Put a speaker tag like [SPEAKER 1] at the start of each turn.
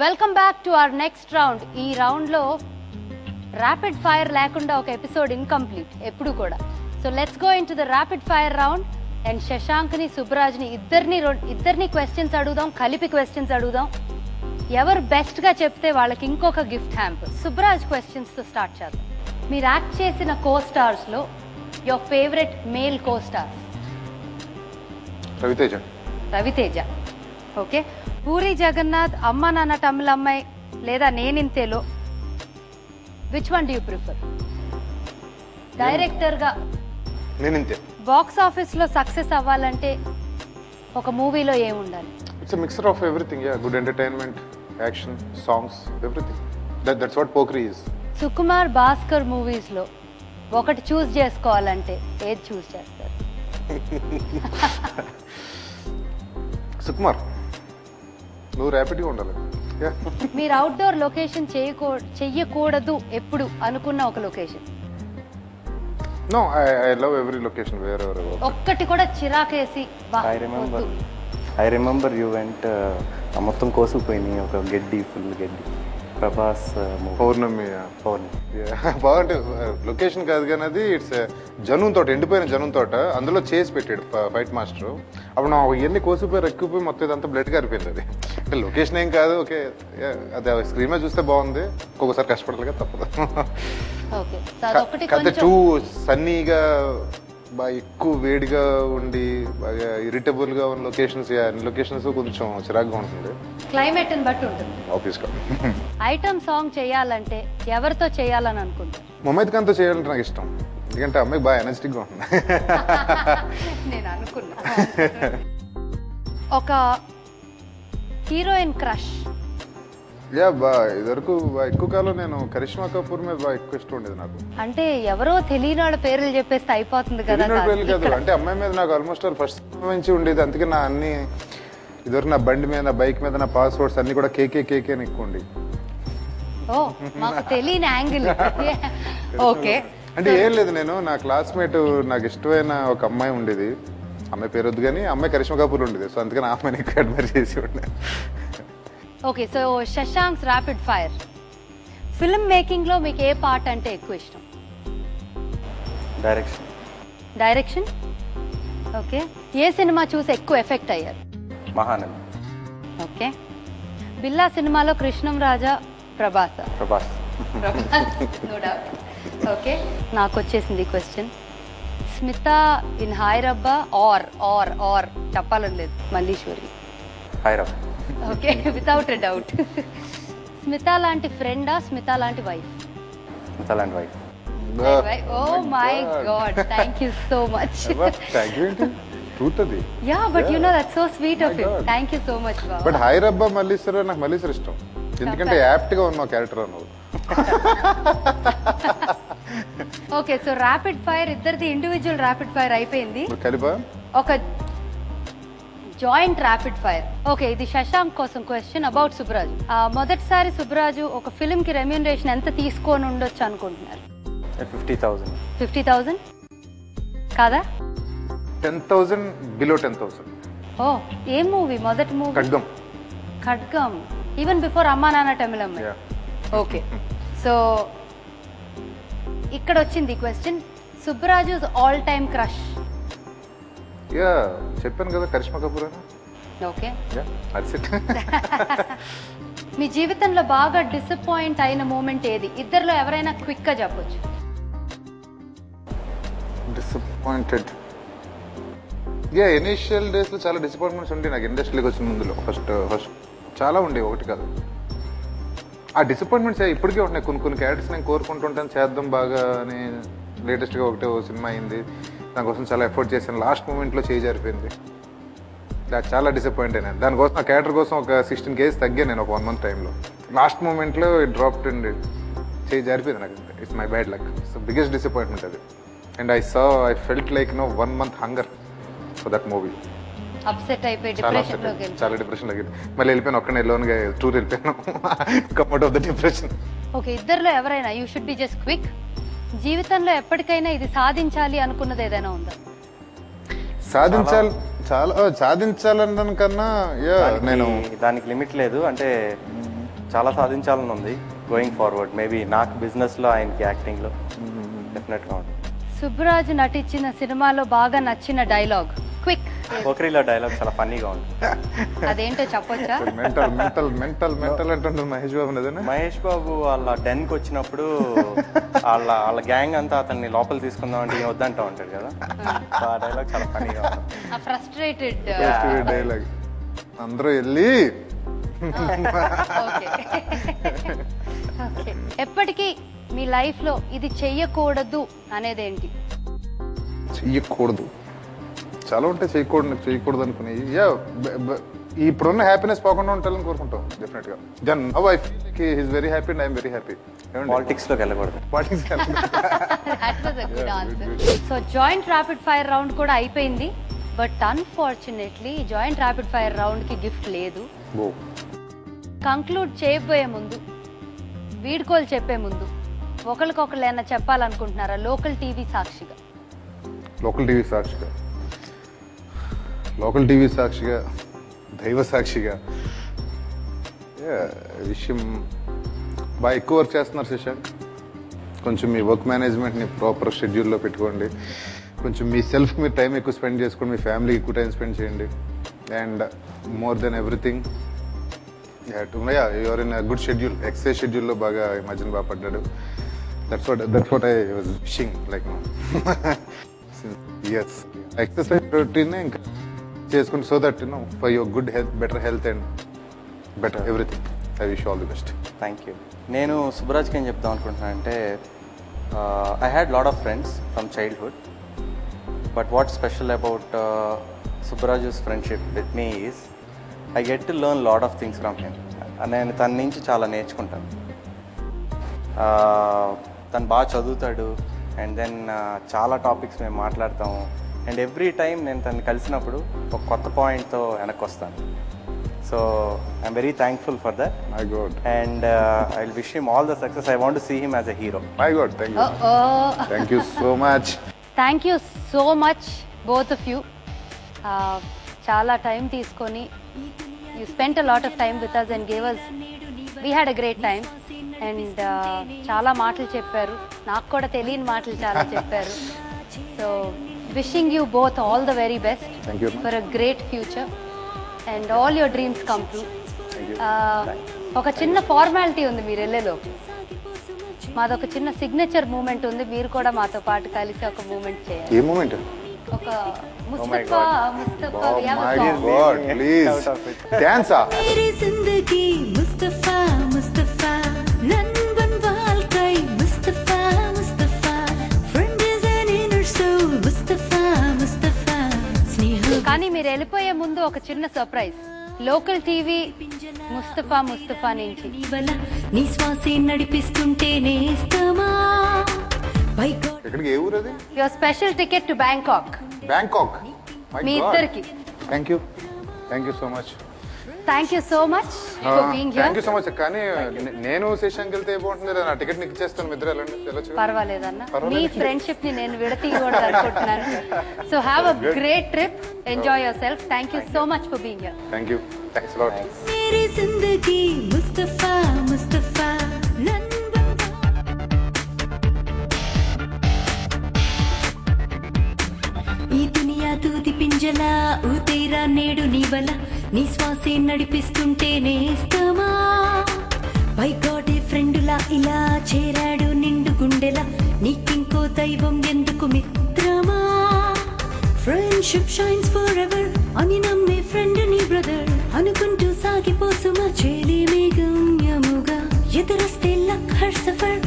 [SPEAKER 1] Welcome back to our next round. ఈ round లో rapid fire లేకుండా ఒక ఎపిసోడ్ ఇన్కంప్లీట్ ఎప్పుడు కూడా. So let's go in to the rapid fire round. And Shashank ని సుబ్రాజ్ ని ఇద్దరిని క్వశ్చన్స్ అడుగుదాం, కలిపి క్వశ్చన్స్ అడుగుదాం. ఎవరు బెస్ట్ గా చెప్తే వాళ్ళకి ఇంకొక గిఫ్ట్ హ్యాంప్. సుబ్రాజ్ క్వశ్చన్స్ తో స్టార్ట్ చేద్దాం. మీరు యాక్ట్ చేసిన కో స్టార్స్ లో your favourite male co star? Raviteja. Okay. Puri Jagannadh, Amma Nanna Tamilammayi లేదా నేనింతేలో which one do you prefer? Director గా
[SPEAKER 2] నేనింతే.
[SPEAKER 1] బాక్స్ ఆఫీస్ లో సక్సెస్ అవ్వాలంటే ఒక మూవీలో ఏముండాలి?
[SPEAKER 2] It's a mixture of everything. Ya, good entertainment, action, songs, everything. That's what Pokiri is.
[SPEAKER 1] Sukumar, Bhaskar movies లో ఒకటి చూస్ చేసుకోవాలంటే ఏది చూస్ చేస్తారు?
[SPEAKER 2] సుకుమార్, నువ్వు ర్యాపిడ్గా ఉండాలి.
[SPEAKER 1] మీరు అవుట్డోర్ లొకేషన్ చెయ్యకూడదు ఎప్పుడు అనుకున్న ఒక location?
[SPEAKER 2] No, I love every location wherever.
[SPEAKER 1] ఒక్కటి కూడా చిరాకేసి
[SPEAKER 3] ఐ రిమెంబర్ యూ వెంట్ మొత్తం కోసుకుపోయినాయి, ఒక గడ్డి, ఫుల్ గడ్డి. ప్రభాస్
[SPEAKER 2] పౌర్ణమి. బాగుంటే లొకేషన్ కాదు కానీ అది ఇట్స్ జనం తోట, ఎండిపోయిన జనం తోట. అందులో చేసి పెట్టాడు ఫైట్ మాస్టర్. అప్పుడు నా ఇవన్నీ కోసిపోయి ఎక్కువపోయి మొత్తం ఇదంతా బ్లడ్ గారిపోయింది. అది అంటే లొకేషన్ ఏం కాదు. ఓకే, అది స్క్రీన్ మీద చూస్తే బాగుంది, ఒక్కొక్కసారి కష్టపడాలిగా తప్పదు. కథ టూ సన్నీగా, బాగా ఎక్కువ వేడిగా ఉండి బాగా ఇరిటబుల్ గా ఉన్న లొకేషన్స్, అన్ని లొకేషన్స్ కొంచెం చిరాగ్గా ఉంటుంది.
[SPEAKER 1] క్లైమేట్ ని బట్టి ఉంటుంది
[SPEAKER 2] ఆఫీస్ గా.
[SPEAKER 1] ఐటమ్ సాంగ్ చేయాలంటే ఎవరితో చేయాలని అనుకుంటా?
[SPEAKER 2] ముమైత్ ఖాన్తో చేయాలంటే నాకు ఇష్టం, ఎందుకంటే అమ్మాయికి బాగా ఎనర్జెటిక్ గా ఉంటుంది.
[SPEAKER 1] నేను అనుకున్నా. ఒక హీరోయిన్ క్రష్?
[SPEAKER 2] యా, ఇదివరకు ఎక్కువ కాలం నేను కరిష్మా కపూర్ మీద బాగా ఎక్కువ ఇష్టం ఉండేది నాకు.
[SPEAKER 1] అంటే ఎవరో తెలియని వాళ్ళ పేర్లు చెప్పేస్తే అయిపోతుంది కదా.
[SPEAKER 2] కాదు, అంటే అమ్మాయి మీద నాకు ఆల్మోస్ట్ ఫస్ట్ నుంచి ఉండేది. అందుకే నా అన్ని ఇదివరకు నా బండి మీద, నా బైక్ మీద నా పాస్వర్డ్స్ అన్ని కూడా కేకే కేకే అని ఎక్కువ ఉండి.
[SPEAKER 1] ఓ, మాకు తెలియని యాంగిల్. ఓకే.
[SPEAKER 2] అంటే ఏం లేదు, నేను నా క్లాస్మేట్ నాకు ఇష్టమైన ఒక అమ్మాయి ఉండేది. అమ్మాయి పేరు వద్దు కానీ అమ్మాయి కరిష్మా కపూర్ ఉండేది. సో అందుకని ఆ అమ్మాయిని ఎక్కువ అడ్మైర్ చేసి ఉండే.
[SPEAKER 1] Okay, so Shashank's rapid fire. Film making లో మీకు ఏ పార్ట్ అంటే ఎక్కువ ఇష్టం? డైరెక్షన్. ఓకే. ఏ సినిమా చూసి ఎక్కువ ఎఫెక్ట్ అయ్యారు?
[SPEAKER 3] మహానది.
[SPEAKER 1] ఓకే. బిల్లా సినిమాలో కృష్ణం రాజా, ప్రభాస్? No doubt. ఓకే, నాకు వచ్చేసింది క్వశ్చన్. స్మిత ఇన్ హైరబ్బా ఆర్ చెప్పాలని లేదు, Malleswari. Okay, without a doubt. Smitha లాంటి ఫ్రెండా, స్మిత లాంటి wife? Oh my God, thank you so much. Yeah, but you know that's so sweet of you. Thank you so much.
[SPEAKER 2] But హైరబ్బా Malleswari, నాకు మల్లీశ్వరి ఇష్టం, ఎందుకంటే యాప్ట్ గా ఉన్న క్యారెక్టర్ అన్నావు.
[SPEAKER 1] ఓకే, సో ర్యాపిడ్ ఫైర్ ఇద్దరిది ఇండివిజువల్ ర్యాపిడ్ ఫైర్ అయిపోయింది.
[SPEAKER 2] కలిపా
[SPEAKER 1] ఒక joint rapid fire. Okay, ఇది శశాంక్ కోసం క్వశ్చన్ అబౌట్ సుబ్రాజు. మొదటిసారి సుబ్రాజు ఒక ఫిల్మ్ కి రెమ్యూనరేషన్ ఎంత తీసుకొని ఉండొచ్చు అనుకుంటున్నారు? 50,000 కాదా?
[SPEAKER 2] 10,000 బిలో 10,000.
[SPEAKER 1] ఓ, ఏం మూవీ? మొదటి మూవీ ఖడ్గం. ఈవెన్ బిఫోర్ అమ్మా నాన్న తమిళమ్మాయి. ఓకే, సో ఇక్కడ వచ్చింది question. Subbaraju all time crush?
[SPEAKER 2] Yeah, చెప్పాను కదా, కరిష్మా కపూర్ అని.
[SPEAKER 1] ఓకే.
[SPEAKER 2] That's it.
[SPEAKER 1] మీ జీవితంలో బాగా డిసప్పాయింట్ అయిన మూమెంట్ ఏది? ఇద్దరిలో ఎవరైనా క్విక్ గా చెప్పొచ్చు.
[SPEAKER 2] డిసప్పాయింటెడ్? యా, ఇనిషియల్ డేస్ లో చాలా డిసప్పాయింట్మెంట్స్ ఉండే నాకు ఇండస్ట్రీకి వచ్చిన ముందులో. ఫస్ట్ చాలా ఉండే, ఒకటి కాదు. ఆ డిసప్పాయింట్మెంట్స్ ఇప్పటికే ఉంటున్నాయి. కొన్ని క్యారెక్టర్స్ నేను కోరుకుంటుంటాను, చేద్దాం బాగా అని. లేటెస్ట్గా ఒకటే సినిమా అయింది, దానికోసం చాలా ఎఫర్ట్ చేశాను. లాస్ట్ మూమెంట్లో చేయి జారిపోయింది, చాలా డిసప్పాయింట్ అయినాను. దానికోసం ఆ క్యారెక్టర్ కోసం ఒక 16 kgs తగ్గాను నేను ఒక 1 month టైంలో. లాస్ట్ మూమెంట్లో డ్రాప్ అండ్ చేయి జారిపోయింది నాకు. It's my bad luck. So biggest disappointment అది. And I felt like 1 month hunger for that movie.
[SPEAKER 1] Upset అయిపోయి
[SPEAKER 2] చాలా డిప్రెషన్ లోకి మళ్ళీ వెళ్ళిపోయాను. ఒక్కనే లోన్గా టూర్ వెళ్ళిపోయాను. Come out of the depression.
[SPEAKER 1] Okay, ఇద్దరిలో ఎవరైనా you should be just quick. జీవితంలో ఎప్పటికైనా ఇది సాధించాలి అనుకున్నది ఏదైనా ఉందా?
[SPEAKER 2] సాధించాలన్న కన్నా
[SPEAKER 3] నేను దానికి లిమిట్ లేదు. అంటే చాలా సాధించాలని ఉంది గోయింగ్ ఫార్వర్డ్. మేబీ నాకు బిజినెస్లో, ఆయనకి యాక్టింగ్లో డెఫినెట్గా ఉంటుంది.
[SPEAKER 1] సుబ్బరాజు నటించిన సినిమాలో బాగా నచ్చిన డైలాగ్ క్విక్.
[SPEAKER 3] పోకరిలో డైలాగ్ చాలా ఫన్నీగా ఉంటుంది.
[SPEAKER 1] అదేంటో చెప్పొచ్చా?
[SPEAKER 2] మెంటల్ మెంటల్ మెంటల్ మెంటల్ అంటుంటారు మహేష్ బాబు.
[SPEAKER 3] మహేష్ బాబు వాళ్ళ డెన్కి వచ్చినప్పుడు వాళ్ళ గ్యాంగ్ అంతా అతన్ని లోపల తీసుకుందాం అంటే వద్దంటా ఉంటాడు కదా, ఆ డైలాగ్ చాలా ఫన్నీగా ఉంటుంది.
[SPEAKER 1] Frustrated
[SPEAKER 2] dialogue. అందరూ వెళ్ళి
[SPEAKER 1] ఎప్పటికీ మీ లైఫ్ లో ఇది చెయ్యకూడదు అనేదేంటి?
[SPEAKER 2] చెయ్యకూడదు చాలా ఉంటాయి, చేయకూడదు అనుకుని. ఇప్పుడున్న హ్యాపీనెస్ పోకుండా ఉండాలని కోరుకుంటాం డెఫినెట్ గా. Then how I feel like he is very happy and I am very happy.
[SPEAKER 3] Politics లోకి వెళ్ళకూడదు.
[SPEAKER 1] So joint rapid fire round కూడా అయిపోయింది. But unfortunately joint rapid fire round కి గిఫ్ట్ లేదు. కంక్లూడ్ చేయబోయే ముందు, వీడ్కోలు చెప్పే ముందు ఒకరికొకరు ఏమన్నా చెప్పాలనుకుంటున్నారా లోకల్ టీవీ సాక్షిగా?
[SPEAKER 2] లోకల్ టీవీ సాక్షిగా, దైవ సాక్షిగా విషయం బాగా ఎక్కువ వర్క్ చేస్తున్నారు శశాంక్. కొంచెం మీ వర్క్ మేనేజ్మెంట్ని ప్రాపర్ షెడ్యూల్లో పెట్టుకోండి. కొంచెం మీ సెల్ఫ్ మీరు టైం ఎక్కువ స్పెండ్ చేసుకోండి, మీ ఫ్యామిలీకి ఎక్కువ టైం స్పెండ్ చేయండి. And more then everything you're in good schedule. Exercise షెడ్యూల్లో బాగా ఈ మధ్యన బాగా పడ్డాడు. That's what I was wishing like no. Yes exercise routine ఇంకా చేసుకుంటే so that you know for your good health, better health and better everything. I wish all the best.
[SPEAKER 3] Thank you. నేను సుబ్బరాజ్కి ఏం చెప్దాం అనుకుంటున్నాను అంటే, I had lot of friends from childhood, but what special about Subbaraju's friendship with me is I get to learn lot of things from him. నేను తన నుంచి చాలా నేర్చుకుంటాను. తను బాగా చదువుతాడు అండ్ దెన్ చాలా టాపిక్స్ మేము మాట్లాడతాము. అండ్ ఎవ్రీ టైం నేను తను కలిసినప్పుడు ఒక కొత్త పాయింట్తో వెనక్కి వస్తాను. So I'm very thankful for that.
[SPEAKER 2] My God.
[SPEAKER 3] And I will wish him all the success. I want to see him as a hero.
[SPEAKER 2] My God, thank you so much.
[SPEAKER 1] Thank you so much both of you. చాలా time తీసుకొని you spent a lot of time with us and gave us, we had a great time. అండ్ చాలా మాటలు చెప్పారు, నాకు కూడా తెలియని మాటలు చాలా చెప్పారు. So wishing you both all the very best for a great future and all your dreams come true. ఒక చిన్న ఫార్మాలిటీ ఉంది మీరు వెళ్ళేలో, మాదొక చిన్న సిగ్నేచర్ మూమెంట్ ఉంది. మీరు కూడా మాతో పాటు కలిసి ఒక మూమెంట్ చేయాలి.
[SPEAKER 2] ఏ మూమెంట్?
[SPEAKER 1] ఒక ముస్తఫా ముస్తఫా
[SPEAKER 2] ప్లీజ్ డాన్సా.
[SPEAKER 4] मेरी जिंदगी मुस्तफा मुस्तफा नंबन वालकाई Mustafa Mustafa friend is an inner soul Mustafa Mustafa स्नेह.
[SPEAKER 1] కానీ మీరు వెళ్ళిపోయే ముందు ఒక చిన్న surprise. Local TV Mustafa Mustafa నుంచి
[SPEAKER 4] నీ శ్వాసే నడిపిస్తుంటే నేస్తమా.
[SPEAKER 2] ఎక్కడికి? ఏ ఊరు అది?
[SPEAKER 1] Your special ticket to Bangkok.
[SPEAKER 2] Bangkok.
[SPEAKER 1] మీ ఇద్దరికి
[SPEAKER 2] thank you so much.
[SPEAKER 1] Thank you so much for being here.
[SPEAKER 2] Thank you so much. కానీ నేను శశాంక్ వెళ్తే బాగుంటుంది, నా టికెట్ నీకు ఇచ్చేస్తాను. ఇద్దరు వెళ్ళొచ్చు.
[SPEAKER 1] పర్వాలేదన్న, మీ ఫ్రెండ్షిప్ ని నేను విడతీయకూడదు అనుకుంటున్నాను. So have a great trip, enjoy your self. Thank you so much for being here.
[SPEAKER 2] Thank you. Thanks lot.
[SPEAKER 4] मेरी जिंदगी मुस्तफा मुस्तफा ఈ దునియా తూది పింజలా ఊతేరా నేడు నీ వల నీ శ్వాసే నడిపిస్తుంటే నేస్తమా. బై గాడ్ ఏ ఫ్రెండులా ఇలా చేరాడు నిండు గుండెలా, నీకింకో దైవం ఎందుకు మిత్రమా. ఫ్రెండ్షిప్ షైన్స్ ఫర్ ఎవర్ అని నమ్మే ఫ్రెండ్ నీ బ్రదర్ అనుకుంటూ సాగిపోసుమా. చేలి మేఘమ్యముగా ఎదురొస్తే లక్ హర్ సఫర్